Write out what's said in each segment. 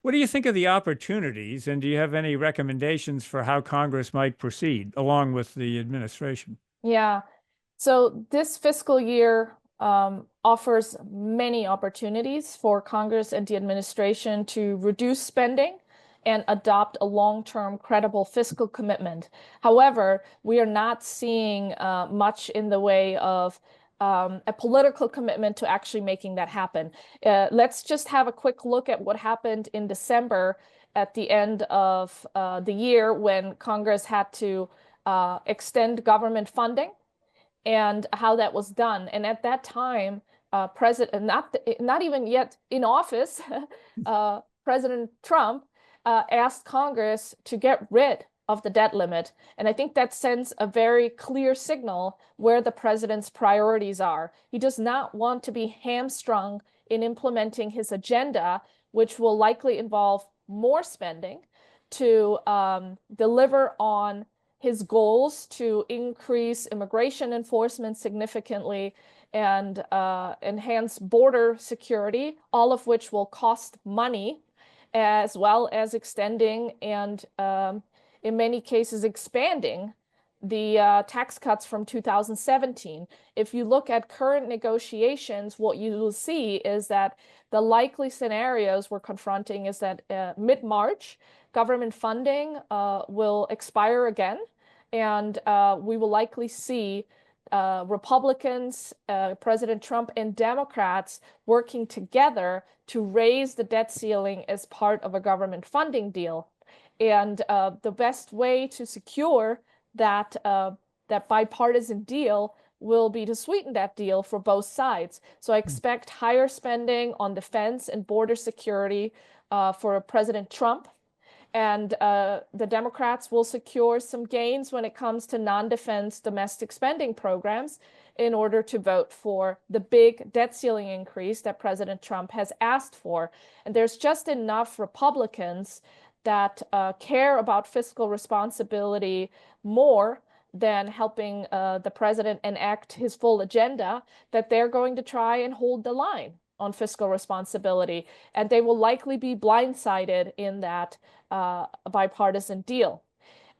What do you think of the opportunities, and do you have any recommendations for how Congress might proceed along with the administration? Yeah. So this fiscal year offers many opportunities for Congress and the administration to reduce spending and adopt a long-term credible fiscal commitment. However, we are not seeing much in the way of a political commitment to actually making that happen. Let's just have a quick look at what happened in December at the end of the year when Congress had to extend government funding and how that was done. And at that time, President, not even yet in office, President Trump asked Congress to get rid of the debt limit. And I think that sends a very clear signal where the president's priorities are. He does not want to be hamstrung in implementing his agenda, which will likely involve more spending to deliver on his goals to increase immigration enforcement significantly and enhance border security, all of which will cost money, as well as extending and, in many cases, expanding the tax cuts from 2017. If you look at current negotiations, what you will see is that the likely scenarios we're confronting is that mid-March, government funding will expire again, and we will likely see Republicans, President Trump, and Democrats working together to raise the debt ceiling as part of a government funding deal. And the best way to secure that that bipartisan deal will be to sweeten that deal for both sides. So I expect higher spending on defense and border security for President Trump. And the Democrats will secure some gains when it comes to non-defense domestic spending programs in order to vote for the big debt ceiling increase that President Trump has asked for. And there's just enough Republicans that care about fiscal responsibility more than helping the president enact his full agenda, that they're going to try and hold the line on fiscal responsibility. And they will likely be blindsided in that bipartisan deal.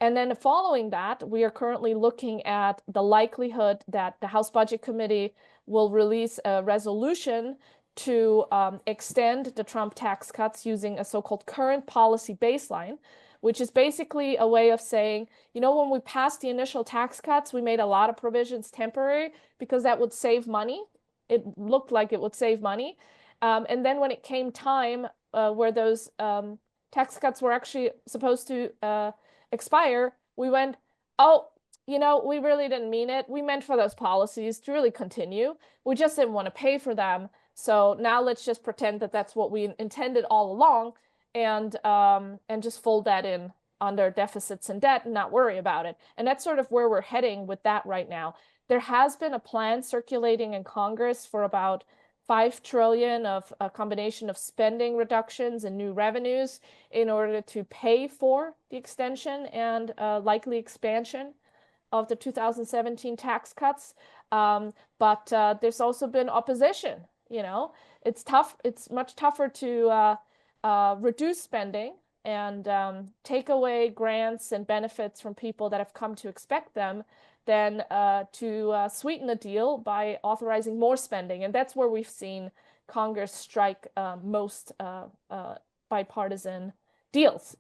And then following that, we are currently looking at the likelihood that the House Budget Committee will release a resolution to extend the Trump tax cuts using a so-called current policy baseline, which is basically a way of saying, you know, when we passed the initial tax cuts, we made a lot of provisions temporary because that would save money. It looked like it would save money. And then when it came time where those tax cuts were actually supposed to expire, we went, oh, you know, we really didn't mean it. We meant for those policies to really continue. We just didn't want to pay for them. So now let's just pretend that that's what we intended all along and just fold that in under deficits and debt and not worry about it. And that's sort of where we're heading with that right now. There has been a plan circulating in Congress for about 5 trillion of a combination of spending reductions and new revenues in order to pay for the extension and likely expansion of the 2017 tax cuts. But there's also been opposition. You know, it's tough. It's much tougher to reduce spending and take away grants and benefits from people that have come to expect them than to sweeten the deal by authorizing more spending. And that's where we've seen Congress strike most bipartisan deals